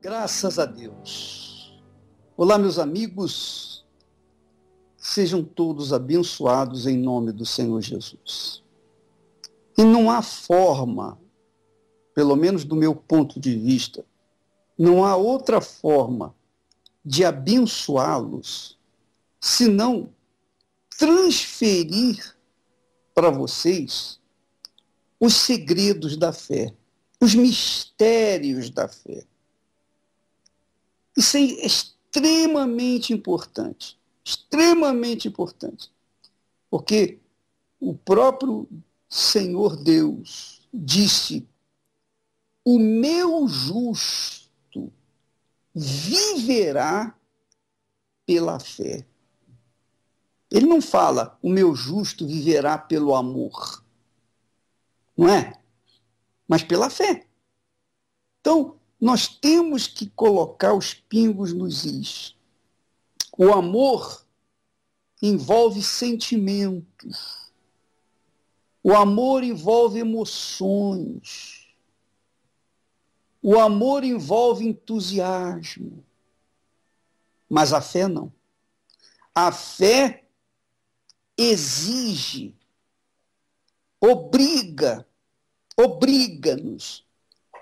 Graças a Deus. Olá, meus amigos, sejam todos abençoados em nome do Senhor Jesus. E não há forma, pelo menos do meu ponto de vista, não há outra forma de abençoá-los senão transferir para vocês os segredos da fé, os mistérios da fé. Isso é extremamente importante, porque o próprio Senhor Deus disse: o meu justo viverá pela fé. Ele não fala, o meu justo viverá pelo amor, não é? Mas pela fé. Então, nós temos que colocar os pingos nos is. O amor envolve sentimentos. O amor envolve emoções. O amor envolve entusiasmo. Mas a fé não. A fé exige, obriga-nos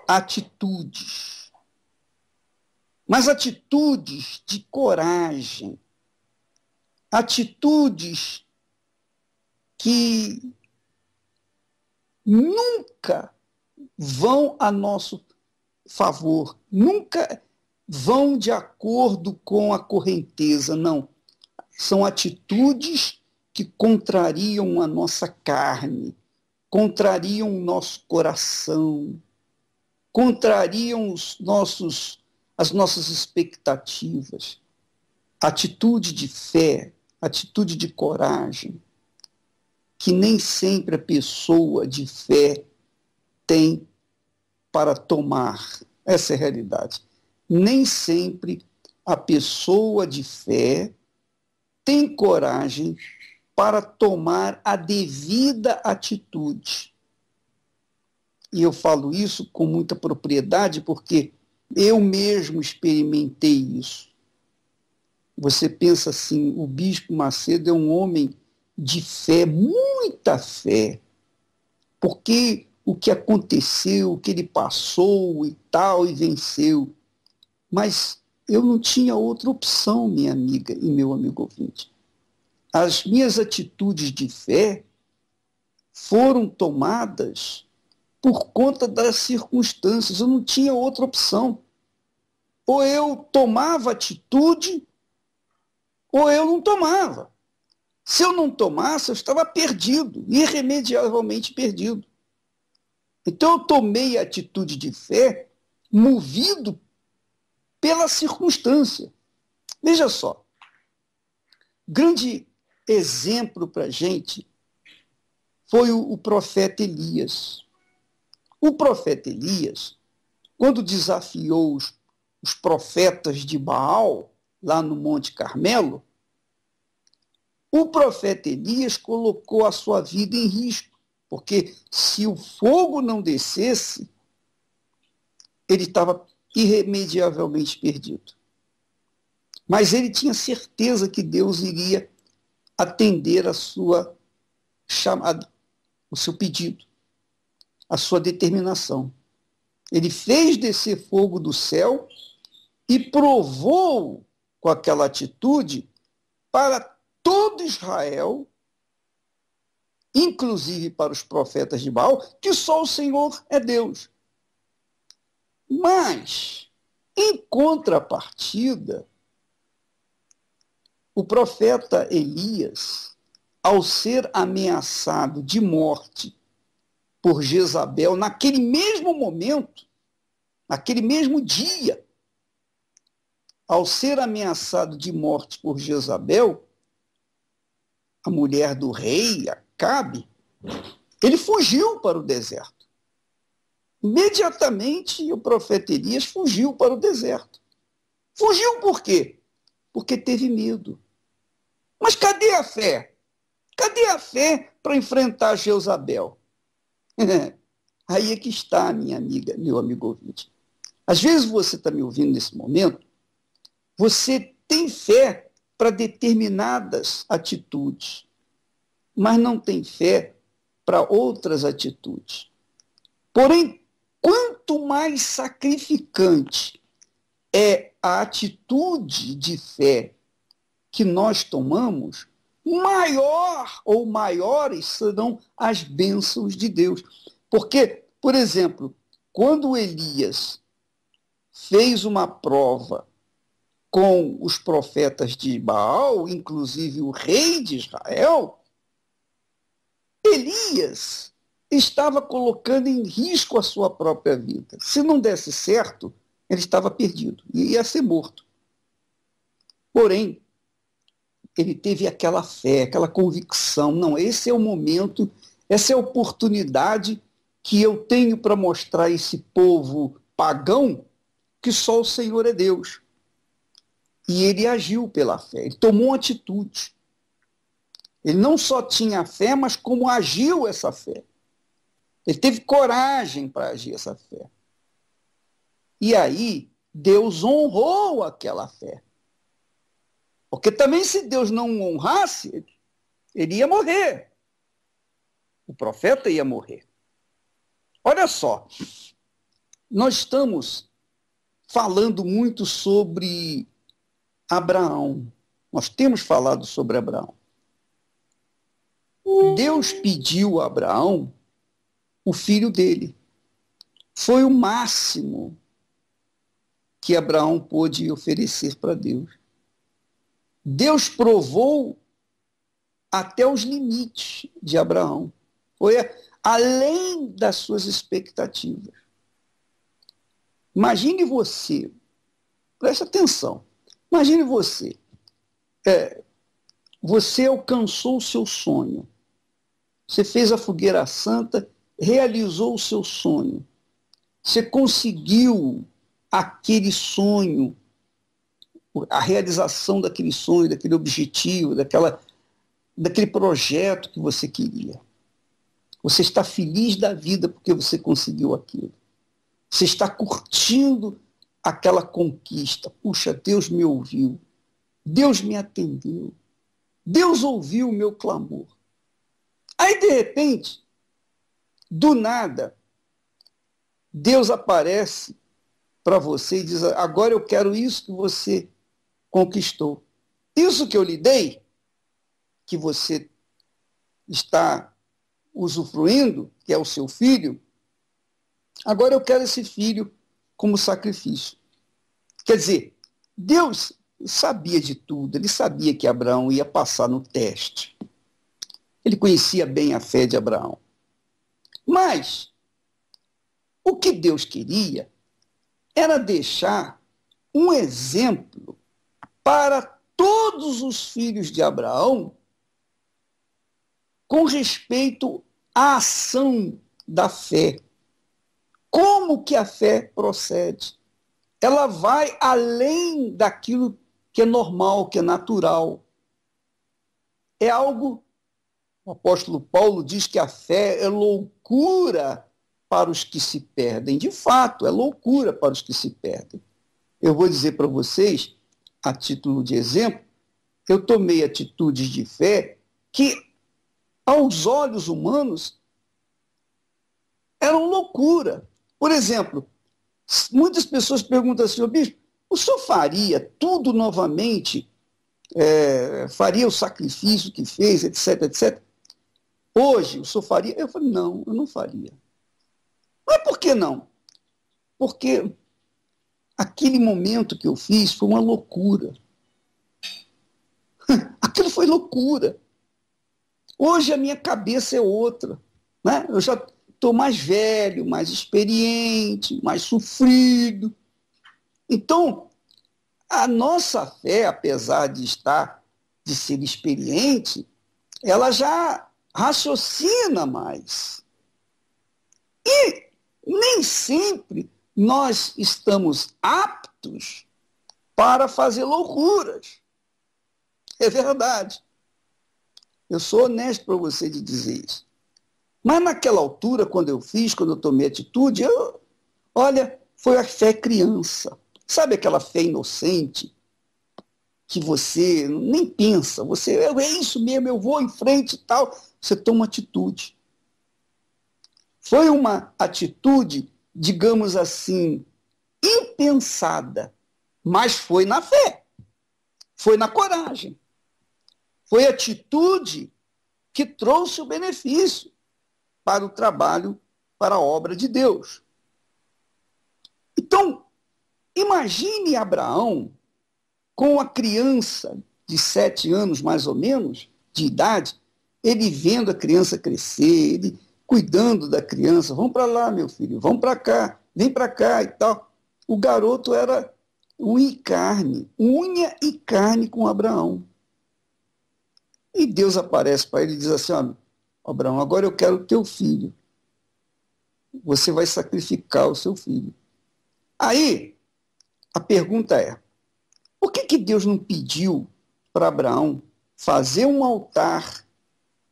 a atitudes. Mas atitudes de coragem. Atitudes que nunca vão a nosso favor, nunca vão de acordo com a correnteza, não. São atitudes que contrariam a nossa carne, contrariam o nosso coração, contrariam as nossas expectativas. Atitude de fé, atitude de coragem, que nem sempre a pessoa de fé tem para tomar. Essa é a realidade. Nem sempre a pessoa de fé tem coragem para tomar a devida atitude. E eu falo isso com muita propriedade porque eu mesmo experimentei isso. Você pensa assim, o Bispo Macedo é um homem de fé, muita fé, porque o que aconteceu, o que ele passou e tal, e venceu. Mas eu não tinha outra opção, minha amiga e meu amigo ouvinte. As minhas atitudes de fé foram tomadas por conta das circunstâncias. Eu não tinha outra opção. Ou eu tomava atitude, ou eu não tomava. Se eu não tomasse, eu estava perdido, irremediavelmente perdido. Então eu tomei a atitude de fé movido pela circunstância. Veja só, grande exemplo para a gente foi o profeta Elias. O profeta Elias, quando desafiou os profetas de Baal, lá no Monte Carmelo, o profeta Elias colocou a sua vida em risco, porque se o fogo não descesse, ele estava irremediavelmente perdido. Mas ele tinha certeza que Deus iria atender a sua chamada, o seu pedido, a sua determinação. Ele fez descer fogo do céu e provou com aquela atitude para todo Israel, inclusive para os profetas de Baal, que só o Senhor é Deus. Mas, em contrapartida, o profeta Elias, ao ser ameaçado de morte por Jezabel, naquele mesmo momento, naquele mesmo dia, ao ser ameaçado de morte por Jezabel, a mulher do rei, Acabe, ele fugiu para o deserto. Imediatamente o profeta Elias fugiu para o deserto. Fugiu por quê? Porque teve medo. Mas cadê a fé? Cadê a fé para enfrentar Jezabel? Aí é que está, minha amiga, meu amigo ouvinte. Às vezes você está me ouvindo nesse momento, você tem fé para determinadas atitudes, mas não tem fé para outras atitudes. Porém, quanto mais sacrificante é a atitude de fé que nós tomamos, maior ou maiores serão as bênçãos de Deus. Porque, por exemplo, quando Elias fez uma prova com os profetas de Baal, inclusive o rei de Israel, Elias estava colocando em risco a sua própria vida. Se não desse certo, ele estava perdido e ia ser morto. Porém, ele teve aquela fé, aquela convicção. Não, esse é o momento, essa é a oportunidade que eu tenho para mostrar a esse povo pagão que só o Senhor é Deus. E ele agiu pela fé, ele tomou uma atitude. Ele não só tinha fé, mas como agiu essa fé. Ele teve coragem para agir essa fé. E aí, Deus honrou aquela fé. Porque também se Deus não honrasse, ele ia morrer. O profeta ia morrer. Olha só, nós estamos falando muito sobre Abraão. Nós temos falado sobre Abraão. Deus pediu a Abraão o filho dele. Foi o máximo que Abraão pôde oferecer para Deus. Deus provou até os limites de Abraão. Foi além das suas expectativas. Imagine você, preste atenção, imagine você, você alcançou o seu sonho, você fez a fogueira santa, realizou o seu sonho, você conseguiu aquele sonho, a realização daquele sonho, daquele objetivo, daquele projeto que você queria. Você está feliz da vida porque você conseguiu aquilo. Você está curtindo aquela conquista. Puxa, Deus me ouviu. Deus me atendeu. Deus ouviu o meu clamor. Aí, de repente, do nada, Deus aparece para você e diz: agora eu quero isso que você conquistou. Isso que eu lhe dei, que você está usufruindo, que é o seu filho, agora eu quero esse filho como sacrifício. Quer dizer, Deus sabia de tudo, ele sabia que Abraão ia passar no teste. Ele conhecia bem a fé de Abraão. Mas o que Deus queria era deixar um exemplo para todos os filhos de Abraão com respeito à ação da fé. Como que a fé procede? Ela vai além daquilo que é normal, que é natural. É algo, o apóstolo Paulo diz que a fé é loucura para os que se perdem. De fato, é loucura para os que se perdem. Eu vou dizer para vocês, a título de exemplo, eu tomei atitudes de fé que, aos olhos humanos, eram loucura. Por exemplo, muitas pessoas perguntam assim: bispo, o senhor faria tudo novamente? Faria o sacrifício que fez, etc, etc? Hoje, o senhor faria? Eu falei: não, eu não faria. Mas por que não? Porque aquele momento que eu fiz foi uma loucura. Aquilo foi loucura. Hoje a minha cabeça é outra. Né? Eu já estou mais velho, mais experiente, mais sofrido. Então, a nossa fé, apesar de ser experiente, ela já raciocina mais. E nem sempre nós estamos aptos para fazer loucuras. É verdade. Eu sou honesto para você de dizer isso. Mas naquela altura, quando eu tomei atitude, olha, foi a fé criança. Sabe aquela fé inocente que você nem pensa, você é isso mesmo, eu vou em frente e tal, você toma atitude. Foi uma atitude, digamos assim, impensada, mas foi na fé, foi na coragem, foi a atitude que trouxe o benefício para o trabalho, para a obra de Deus. Então, imagine Abraão com a criança de 7 anos, mais ou menos, de idade, ele vendo a criança crescer, ele cuidando da criança, vamos para lá, meu filho, vamos para cá, vem para cá e tal. O garoto era unha e carne com Abraão. E Deus aparece para ele e diz assim, Abraão, agora eu quero o teu filho. Você vai sacrificar o seu filho. Aí, a pergunta é, por que Deus não pediu para Abraão fazer um altar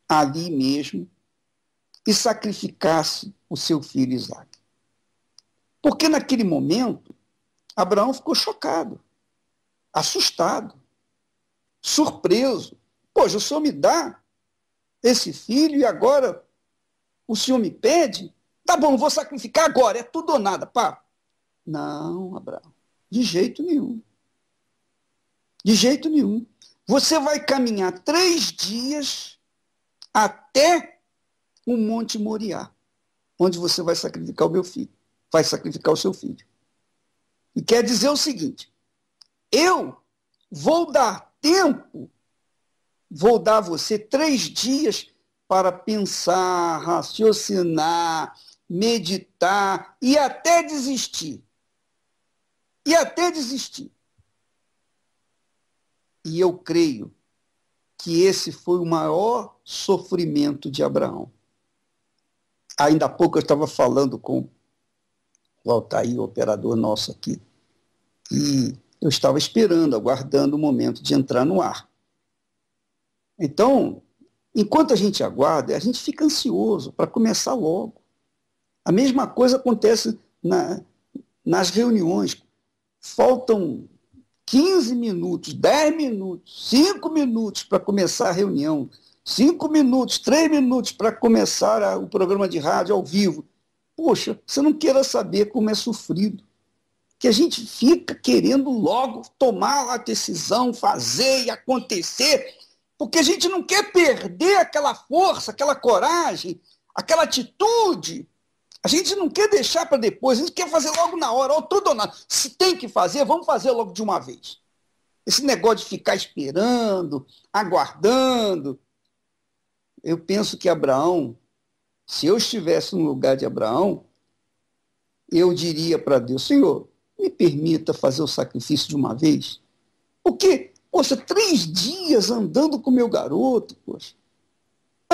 ali mesmo e sacrificasse o seu filho Isaque? Porque naquele momento, Abraão ficou chocado, assustado, surpreso. Poxa, o Senhor me dá esse filho e agora o Senhor me pede? Tá bom, vou sacrificar agora, é tudo ou nada, pá. Não, Abraão, de jeito nenhum. De jeito nenhum. Você vai caminhar 3 dias até o Monte Moriá, onde você vai sacrificar o meu filho, vai sacrificar o seu filho. E quer dizer o seguinte, eu vou dar tempo, vou dar a você 3 dias para pensar, raciocinar, meditar e até desistir. E até desistir. E eu creio que esse foi o maior sofrimento de Abraão. Ainda há pouco eu estava falando com o Altair, o operador nosso aqui, e eu estava esperando, aguardando o momento de entrar no ar. Então, enquanto a gente aguarda, a gente fica ansioso para começar logo. A mesma coisa acontece nas reuniões. Faltam 15 minutos, 10 minutos, 5 minutos para começar a reunião, 5 minutos, 3 minutos para começar o programa de rádio ao vivo. Poxa, você não queira saber como é sofrido. Que a gente fica querendo logo tomar a decisão, fazer e acontecer, porque a gente não quer perder aquela força, aquela coragem, aquela atitude. A gente não quer deixar para depois, a gente quer fazer logo na hora, ou tudo ou nada. Se tem que fazer, vamos fazer logo de uma vez. Esse negócio de ficar esperando, aguardando. Eu penso que Abraão, se eu estivesse no lugar de Abraão, eu diria para Deus, Senhor, me permita fazer o sacrifício de uma vez. Porque, poxa, 3 dias andando com meu garoto, poxa.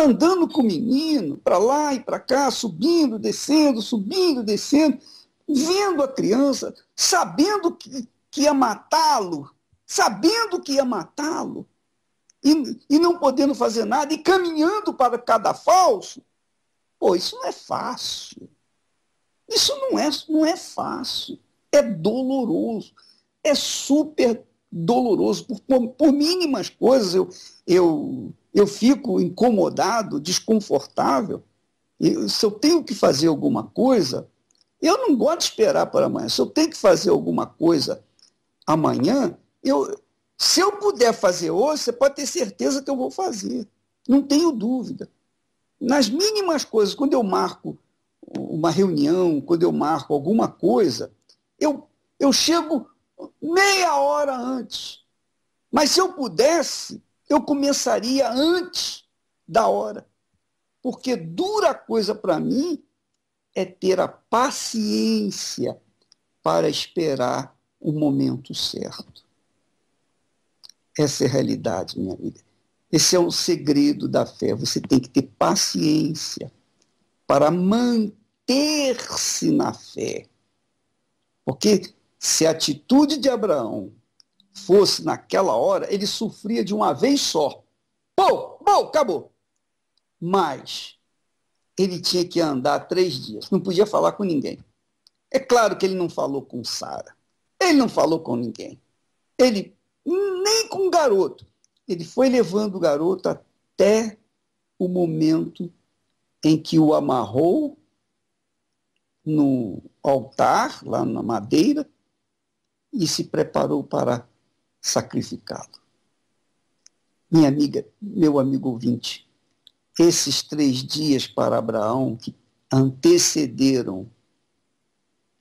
Andando com o menino, para lá e para cá, subindo, descendo, vendo a criança, sabendo que ia matá-lo, e não podendo fazer nada, e caminhando para cada falso. Pô, isso não é fácil. Isso não é fácil. É doloroso. É super doloroso. Por mínimas coisas eu fico incomodado, desconfortável. Se eu tenho que fazer alguma coisa, eu não gosto de esperar para amanhã. Se eu tenho que fazer alguma coisa amanhã, se eu puder fazer hoje, você pode ter certeza que eu vou fazer. Não tenho dúvida. Nas mínimas coisas, quando eu marco uma reunião, quando eu marco alguma coisa, eu chego meia hora antes. Mas se eu pudesse, eu começaria antes da hora. Porque dura coisa para mim é ter a paciência para esperar o momento certo. Essa é a realidade, minha amiga. Esse é o segredo da fé. Você tem que ter paciência para manter-se na fé. Porque se a atitude de Abraão fosse naquela hora, ele sofria de uma vez só. Pô, acabou. Mas ele tinha que andar 3 dias, não podia falar com ninguém. É claro que ele não falou com Sara. Ele não falou com ninguém. Ele nem com o garoto. Ele foi levando o garoto até o momento em que o amarrou no altar, lá na madeira, e se preparou para sacrificá-lo. Minha amiga, meu amigo ouvinte, esses 3 dias para Abraão que antecederam,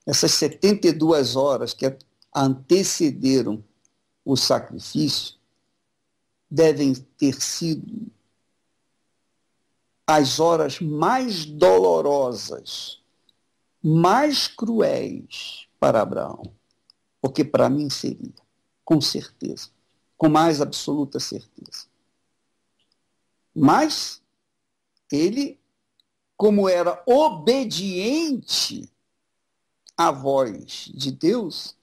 essas 72 horas que antecederam o sacrifício, devem ter sido as horas mais dolorosas, mais cruéis para Abraão. Porque para mim seria, com certeza, com mais absoluta certeza. Mas ele, como era obediente à voz de Deus,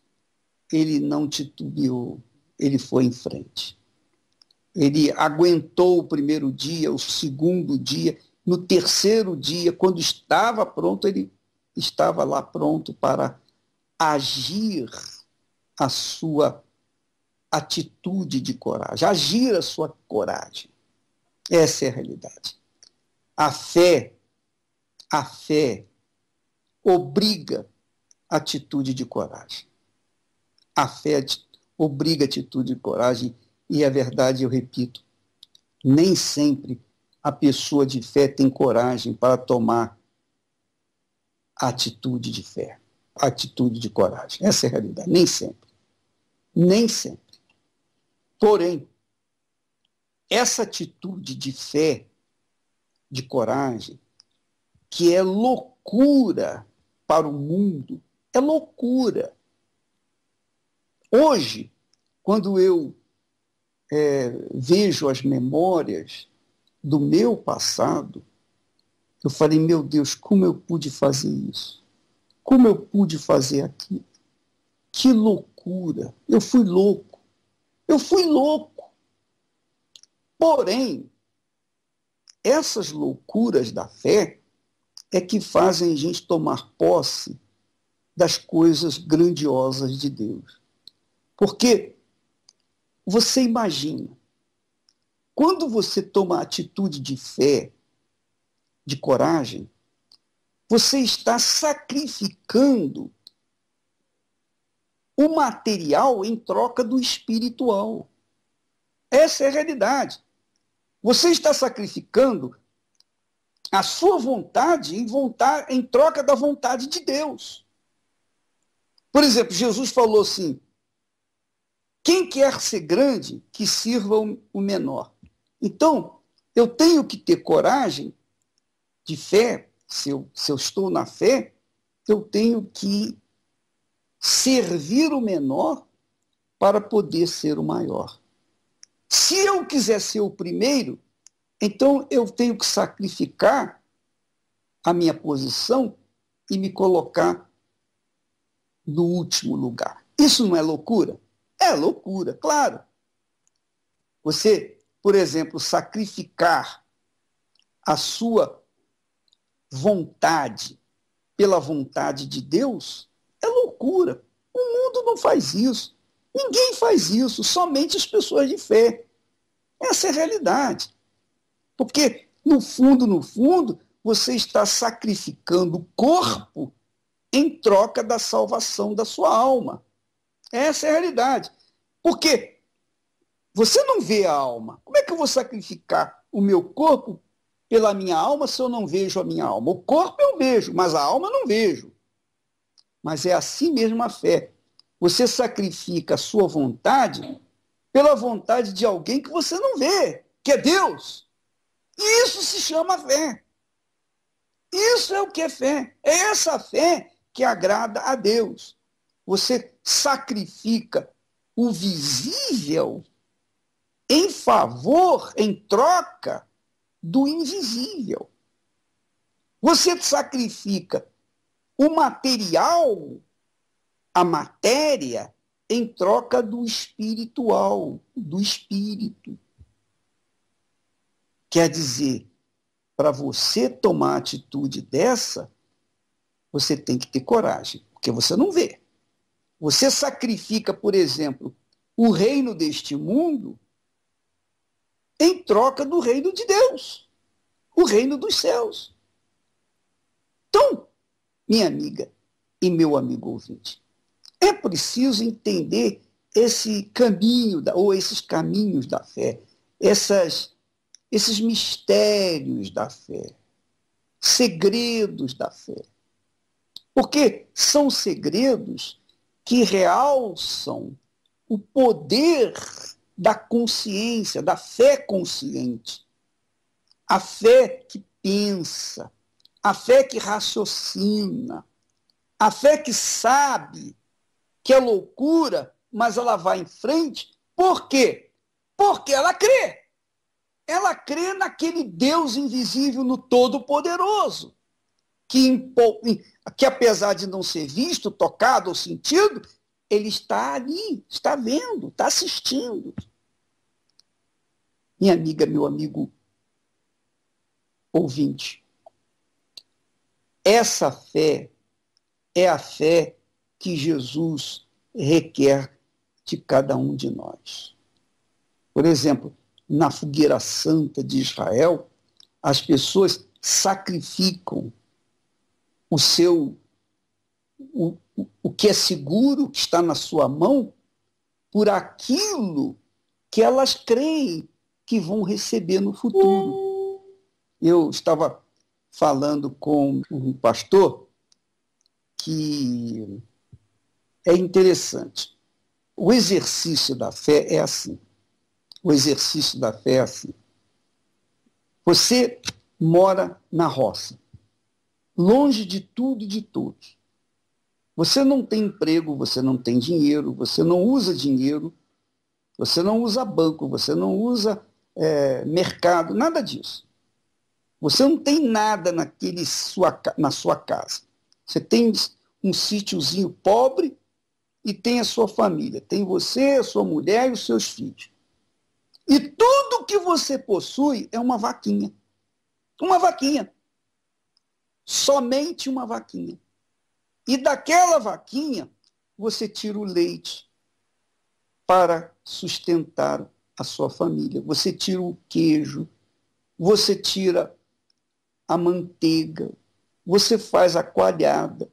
ele não titubeou, ele foi em frente. Ele aguentou o primeiro dia, o segundo dia, no terceiro dia, quando estava pronto, ele estava lá pronto para agir a sua atitude de coragem, agir a sua coragem. Essa é a realidade. A fé obriga a atitude de coragem. A fé obriga a atitude de coragem e a verdade, eu repito, nem sempre a pessoa de fé tem coragem para tomar a atitude de fé, a atitude de coragem. Essa é a realidade, nem sempre. Nem sempre. Porém, essa atitude de fé, de coragem, que é loucura para o mundo, é loucura. Hoje, quando eu vejo as memórias do meu passado, eu falei, meu Deus, como eu pude fazer isso? Como eu pude fazer aquilo? Que loucura! Eu fui louco. Eu fui louco. Porém, essas loucuras da fé é que fazem a gente tomar posse das coisas grandiosas de Deus. Porque você imagina, quando você toma a atitude de fé, de coragem, você está sacrificando o material em troca do espiritual. Essa é a realidade. Você está sacrificando a sua vontade em troca da vontade de Deus. Por exemplo, Jesus falou assim, quem quer ser grande, que sirva o menor. Então, eu tenho que ter coragem de fé, se eu estou na fé, eu tenho que servir o menor para poder ser o maior. Se eu quiser ser o primeiro, então eu tenho que sacrificar a minha posição e me colocar no último lugar. Isso não é loucura? É loucura, claro. Você, por exemplo, sacrificar a sua vontade pela vontade de Deus é loucura. O mundo não faz isso. Ninguém faz isso, somente as pessoas de fé. Essa é a realidade. Porque, no fundo, você está sacrificando o corpo em troca da salvação da sua alma. Essa é a realidade. Porque você não vê a alma. Como é que eu vou sacrificar o meu corpo pela minha alma se eu não vejo a minha alma? O corpo eu vejo, mas a alma eu não vejo. Mas é assim mesmo a fé. Você sacrifica a sua vontade pela vontade de alguém que você não vê, que é Deus. E isso se chama fé. Isso é o que é fé. É essa fé que agrada a Deus. Você sacrifica o visível em favor, em troca do invisível. Você sacrifica o material, a matéria, em troca do espiritual, do espírito. Quer dizer, para você tomar atitude dessa, você tem que ter coragem. porque você não vê. Você sacrifica, por exemplo, o reino deste mundo em troca do reino de Deus, o reino dos céus. Então, minha amiga e meu amigo ouvinte, é preciso entender esse caminho, ou esses caminhos da fé, esses mistérios da fé, segredos da fé. Porque são segredos que realçam o poder da consciência, da fé consciente, a fé que pensa, a fé que raciocina, a fé que sabe que é loucura, mas ela vai em frente. Por quê? Porque ela crê. Ela crê naquele Deus invisível, no Todo-Poderoso, que apesar de não ser visto, tocado ou sentido, ele está ali, está vendo, está assistindo. Minha amiga, meu amigo ouvinte, essa fé é a fé que Jesus requer de cada um de nós. Por exemplo, na fogueira santa de Israel, as pessoas sacrificam o que é seguro, que está na sua mão, por aquilo que elas creem que vão receber no futuro. Eu estava falando com um pastor que é interessante. O exercício da fé é assim. O exercício da fé é assim. Você mora na roça, longe de tudo e de todos. Você não tem emprego, você não tem dinheiro, você não usa dinheiro, você não usa banco, você não usa mercado, nada disso. Você não tem nada na sua casa. Você tem um sítiozinho pobre e tem a sua família. Tem você, a sua mulher e os seus filhos. E tudo que você possui é uma vaquinha. Uma vaquinha. Somente uma vaquinha. E daquela vaquinha, você tira o leite para sustentar a sua família. Você tira o queijo, você tira a manteiga, você faz a coalhada.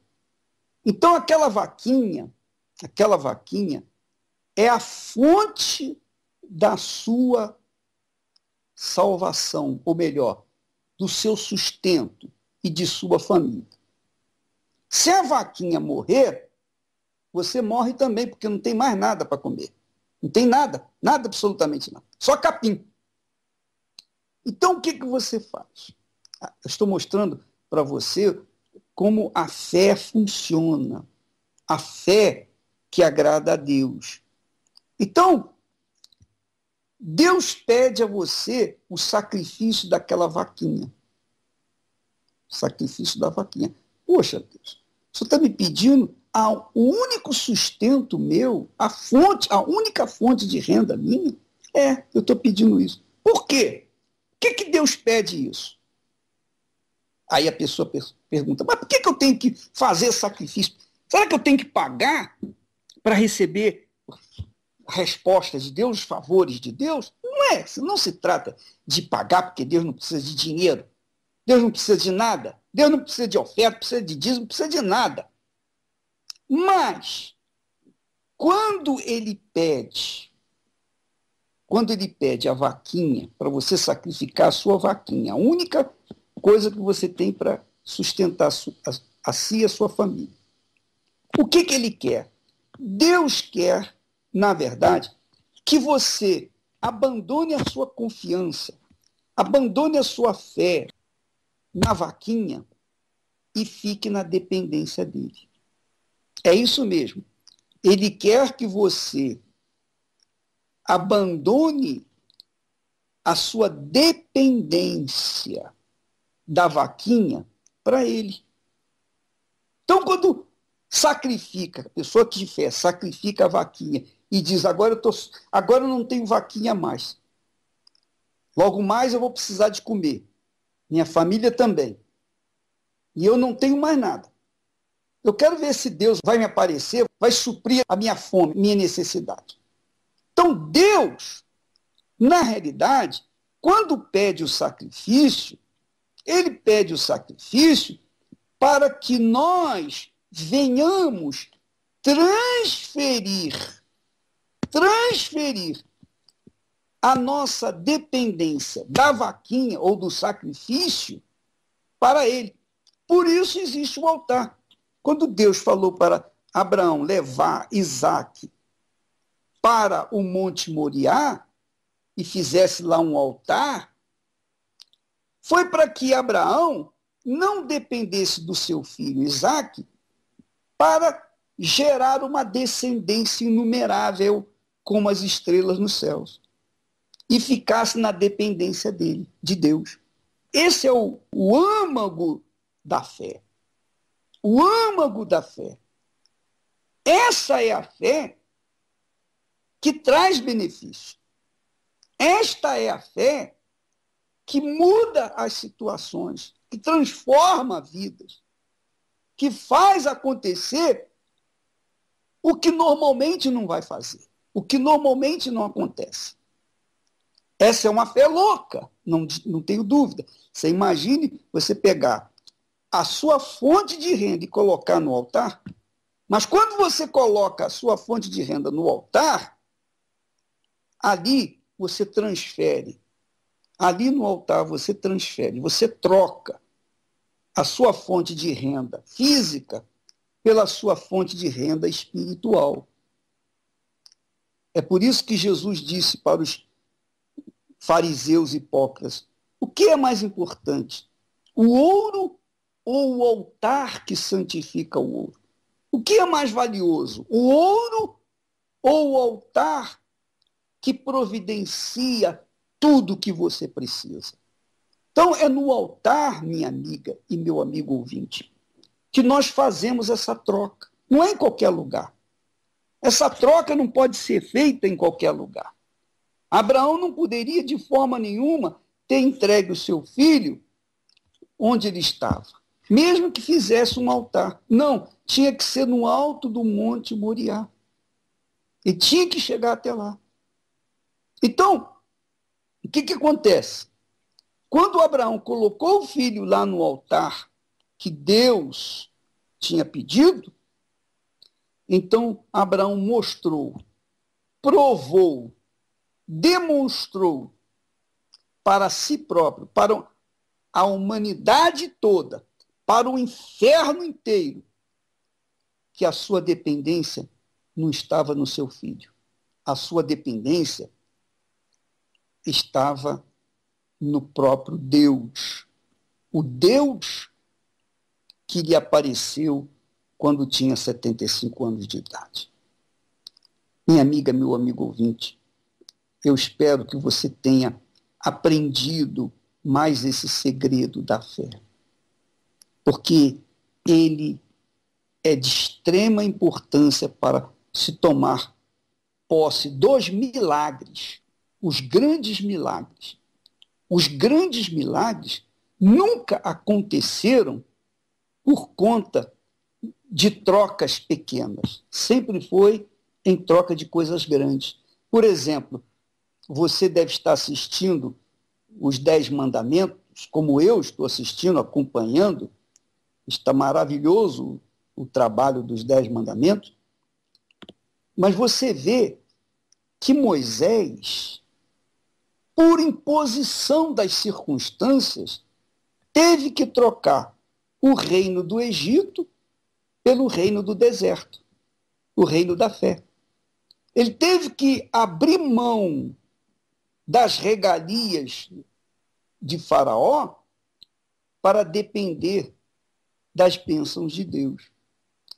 Então, aquela vaquinha é a fonte da sua salvação, ou melhor, do seu sustento e de sua família. Se a vaquinha morrer, você morre também, porque não tem mais nada para comer. Não tem nada, nada, absolutamente nada. Só capim. Então, o que você faz? Eu estou mostrando para você como a fé funciona. A fé que agrada a Deus. Então, Deus pede a você o sacrifício daquela vaquinha. O sacrifício da vaquinha. Poxa, Deus, o Senhor está me pedindo o único sustento meu, a única fonte de renda minha? Eu estou pedindo isso. Por quê? Por que Deus pede isso? Aí a pessoa pergunta, mas por que eu tenho que fazer sacrifício? Será que eu tenho que pagar para receber respostas de Deus, os favores de Deus? Não se trata de pagar, porque Deus não precisa de dinheiro. Deus não precisa de nada. Deus não precisa de oferta, não precisa de dízimo, não precisa de nada. Mas, quando ele pede a vaquinha, para você sacrificar a sua vaquinha, a única coisa que você tem para sustentar a si e a sua família. O que ele quer? Deus quer, na verdade, que você abandone a sua confiança, abandone a sua fé na vaquinha e fique na dependência dele. É isso mesmo. Ele quer que você abandone a sua dependência da vaquinha para ele. Então, quando sacrifica, a pessoa de fé sacrifica a vaquinha e diz, agora eu não tenho vaquinha mais. Logo mais eu vou precisar de comer. Minha família também. E eu não tenho mais nada. Eu quero ver se Deus vai me aparecer, vai suprir a minha fome, minha necessidade. Então, Deus, na realidade, quando pede o sacrifício, ele pede o sacrifício para que nós venhamos transferir a nossa dependência da vaquinha ou do sacrifício para ele. Por isso existe o altar. Quando Deus falou para Abraão levar Isaque para o Monte Moriá e fizesse lá um altar, foi para que Abraão não dependesse do seu filho Isaque para gerar uma descendência inumerável como as estrelas nos céus e ficasse na dependência dele, de Deus. Esse é o âmago da fé. O âmago da fé. Essa é a fé que traz benefício. Esta é a fé que muda as situações, que transforma vidas, que faz acontecer o que normalmente não vai fazer, o que normalmente não acontece. Essa é uma fé louca, não tenho dúvida. Você imagine você pegar a sua fonte de renda e colocar no altar, mas quando você coloca a sua fonte de renda no altar, ali você transfere. Ali no altar você transfere, você troca a sua fonte de renda física pela sua fonte de renda espiritual. É por isso que Jesus disse para os fariseus hipócritas: o que é mais importante? O ouro ou o altar que santifica o ouro? O que é mais valioso? O ouro ou o altar que providencia tudo o que você precisa? Então, é no altar, minha amiga e meu amigo ouvinte, que nós fazemos essa troca. Não é em qualquer lugar. Essa troca não pode ser feita em qualquer lugar. Abraão não poderia, de forma nenhuma, ter entregue o seu filho onde ele estava, mesmo que fizesse um altar. Não, tinha que ser no alto do Monte Moriá. Ele tinha que chegar até lá. Então, o que acontece? Quando Abraão colocou o filho lá no altar que Deus tinha pedido, então Abraão mostrou, provou, demonstrou para si próprio, para a humanidade toda, para o inferno inteiro, que a sua dependência não estava no seu filho. A sua dependência estava no próprio Deus. O Deus que lhe apareceu quando tinha 75 anos de idade. Minha amiga, meu amigo ouvinte, eu espero que você tenha aprendido mais esse segredo da fé, porque ele é de extrema importância para se tomar posse dos milagres, os grandes milagres. Os grandes milagres nunca aconteceram por conta de trocas pequenas. Sempre foi em troca de coisas grandes. Por exemplo, você deve estar assistindo os 10 Mandamentos, como eu estou assistindo, acompanhando. Está maravilhoso o trabalho dos 10 Mandamentos. Mas você vê que Moisés, por imposição das circunstâncias, teve que trocar o reino do Egito pelo reino do deserto, o reino da fé. Ele teve que abrir mão das regalias de Faraó para depender das bênçãos de Deus.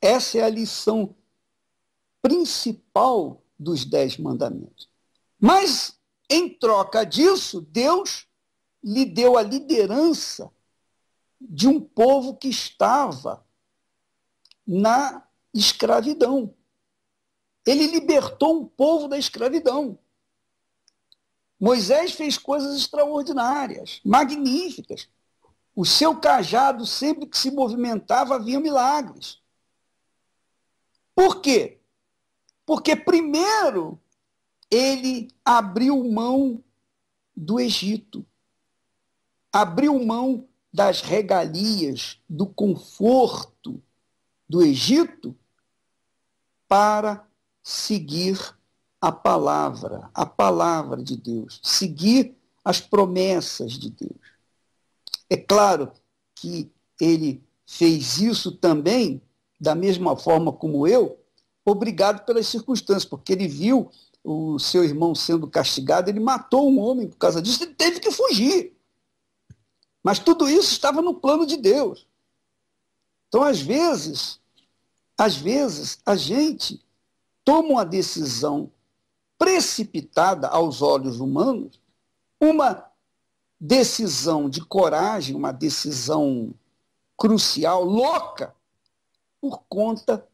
Essa é a lição principal dos 10 mandamentos. Mas, em troca disso, Deus lhe deu a liderança de um povo que estava na escravidão. Ele libertou um povo da escravidão. Moisés fez coisas extraordinárias, magníficas. O seu cajado, sempre que se movimentava, havia milagres. Por quê? Porque primeiro ele abriu mão do Egito, abriu mão das regalias, do conforto do Egito para seguir a palavra de Deus, seguir as promessas de Deus. É claro que ele fez isso também, da mesma forma como eu, obrigado pelas circunstâncias, porque ele viu o seu irmão sendo castigado, ele matou um homem por causa disso, ele teve que fugir. Mas tudo isso estava no plano de Deus. Então, às vezes, a gente toma uma decisão precipitada aos olhos humanos, uma decisão de coragem, uma decisão crucial, louca, por conta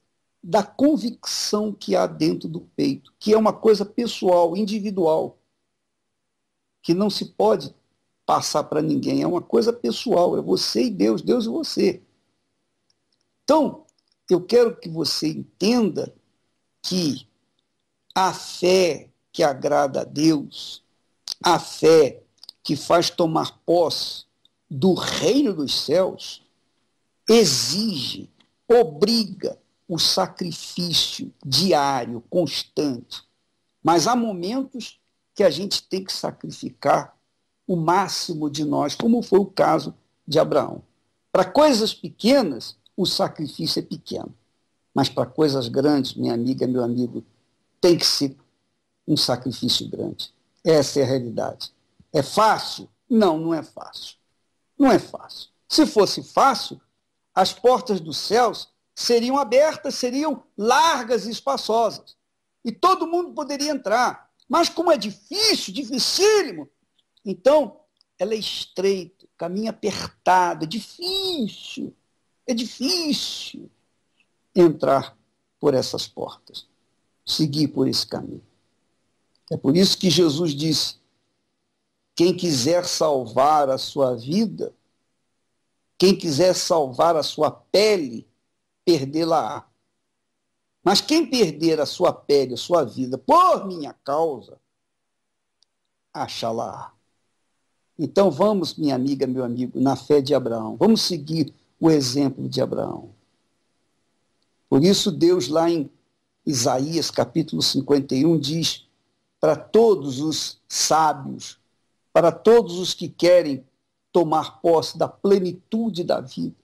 da convicção que há dentro do peito, que é uma coisa pessoal, individual, que não se pode passar para ninguém, é uma coisa pessoal, é você e Deus, Deus e você. Então, eu quero que você entenda que a fé que agrada a Deus, a fé que faz tomar posse do reino dos céus, exige, obriga o sacrifício diário, constante. Mas há momentos que a gente tem que sacrificar o máximo de nós, como foi o caso de Abraão. Para coisas pequenas, o sacrifício é pequeno. Mas para coisas grandes, minha amiga, meu amigo, tem que ser um sacrifício grande. Essa é a realidade. É fácil? Não, não é fácil. Não é fácil. Se fosse fácil, as portas dos céus seriam abertas, seriam largas e espaçosas. E todo mundo poderia entrar. Mas como é difícil, dificílimo, então ela é estreita, caminho apertado, é difícil entrar por essas portas, seguir por esse caminho. É por isso que Jesus disse: quem quiser salvar a sua vida, quem quiser salvar a sua pele, perdê-la-á. Mas quem perder a sua pele, a sua vida, por minha causa, achá-la-á. Então vamos, minha amiga, meu amigo, na fé de Abraão. Vamos seguir o exemplo de Abraão. Por isso Deus lá em Isaías, capítulo 51, diz para todos os sábios, para todos os que querem tomar posse da plenitude da vida,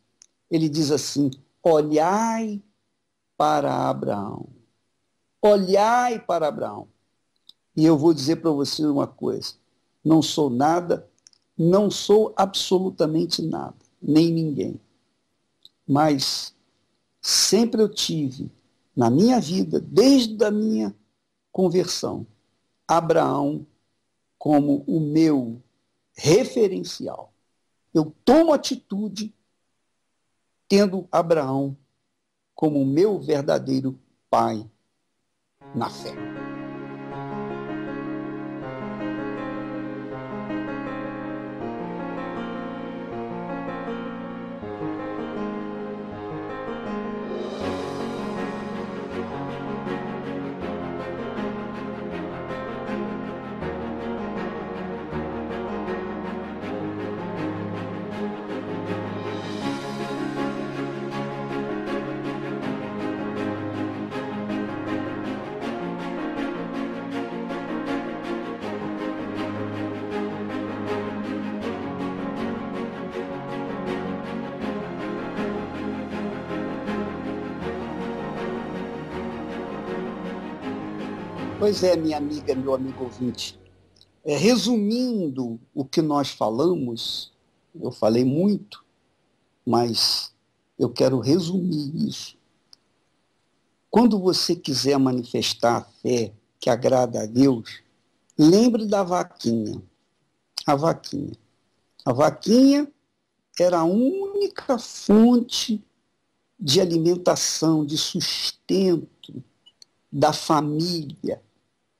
ele diz assim: olhai para Abraão. Olhai para Abraão. E eu vou dizer para você uma coisa: não sou nada, não sou absolutamente nada, nem ninguém. Mas sempre eu tive na minha vida, desde a minha conversão, Abraão como o meu referencial. Eu tomo atitude tendo Abraão como o meu verdadeiro pai na fé. Pois é, minha amiga, meu amigo ouvinte. Resumindo o que nós falamos, eu falei muito, mas eu quero resumir isso. Quando você quiser manifestar a fé que agrada a Deus, lembre da vaquinha. A vaquinha. A vaquinha era a única fonte de alimentação, de sustento da família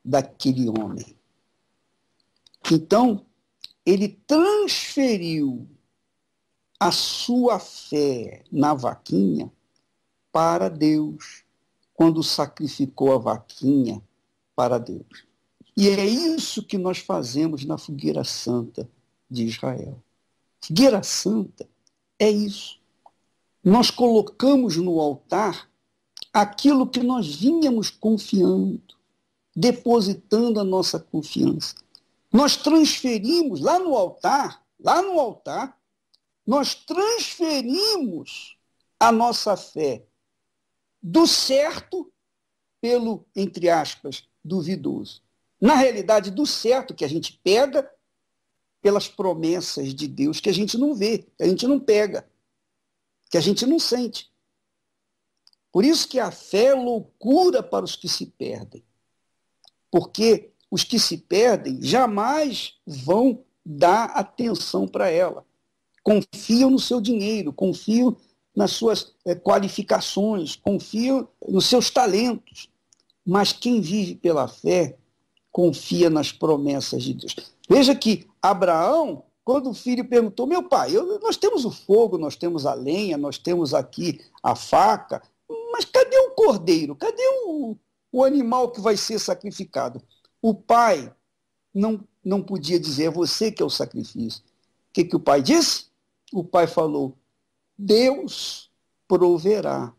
daquele homem. Então, ele transferiu a sua fé na vaquinha para Deus, quando sacrificou a vaquinha para Deus. E é isso que nós fazemos na Fogueira Santa de Israel. Fogueira Santa é isso. Nós colocamos no altar aquilo que nós vínhamos confiando, depositando a nossa confiança. Nós transferimos lá no altar, nós transferimos a nossa fé do certo pelo, entre aspas, duvidoso. Na realidade, do certo que a gente pega pelas promessas de Deus que a gente não vê, que a gente não pega, que a gente não sente. Por isso que a fé é loucura para os que se perdem. Porque os que se perdem jamais vão dar atenção para ela. Confiam no seu dinheiro, confiam nas suas qualificações, confiam nos seus talentos. Mas quem vive pela fé confia nas promessas de Deus. Veja que Abraão, quando o filho perguntou, meu pai, nós temos o fogo, nós temos a lenha, nós temos aqui a faca, mas cadê o cordeiro? Cadê o animal que vai ser sacrificado? O pai não podia dizer, é você que é o sacrifício. O que o pai disse? O pai falou, Deus proverá.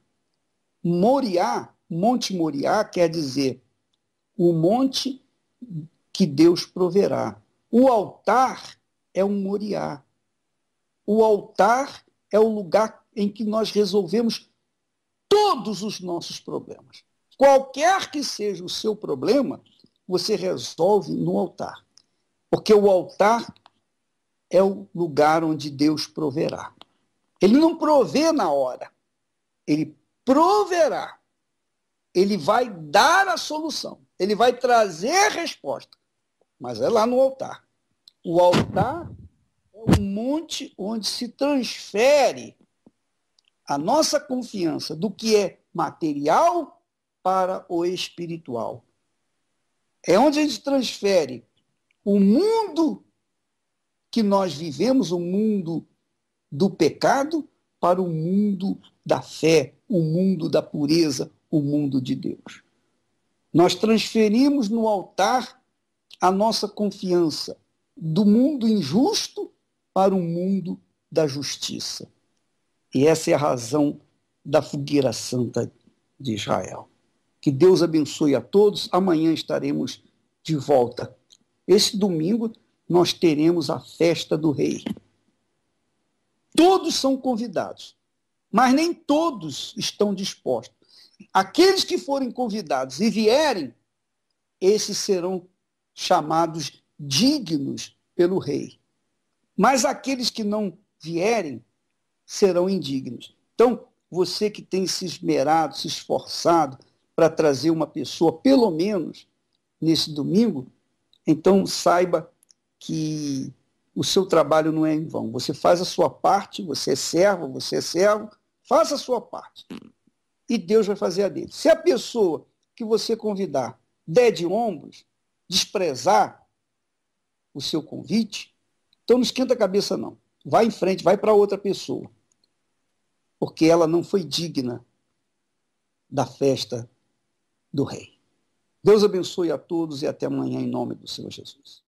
Moriá, Monte Moriá, quer dizer o monte que Deus proverá. O altar é um Moriá. O altar é o lugar em que nós resolvemos todos os nossos problemas. Qualquer que seja o seu problema, você resolve no altar. Porque o altar é o lugar onde Deus proverá. Ele não provê na hora, ele proverá. Ele vai dar a solução, ele vai trazer a resposta, mas é lá no altar. O altar é um monte onde se transfere a nossa confiança do que é material para o espiritual. É onde a gente transfere o mundo que nós vivemos, o mundo do pecado, para o mundo da fé, o mundo da pureza, o mundo de Deus. Nós transferimos no altar a nossa confiança do mundo injusto para o mundo da justiça. E essa é a razão da Fogueira Santa de Israel. Que Deus abençoe a todos. Amanhã estaremos de volta. Esse domingo nós teremos a festa do Rei. Todos são convidados, mas nem todos estão dispostos. Aqueles que forem convidados e vierem, esses serão chamados dignos pelo Rei. Mas aqueles que não vierem serão indignos. Então, você que tem se esmerado, se esforçado para trazer uma pessoa, pelo menos nesse domingo, então saiba que o seu trabalho não é em vão. Você faz a sua parte, você é servo, faça a sua parte. E Deus vai fazer a dele. Se a pessoa que você convidar der de ombros, desprezar o seu convite, então não esquenta a cabeça não. Vai em frente, vai para outra pessoa. Porque ela não foi digna da festa do Rei. Deus abençoe a todos e até amanhã em nome do Senhor Jesus.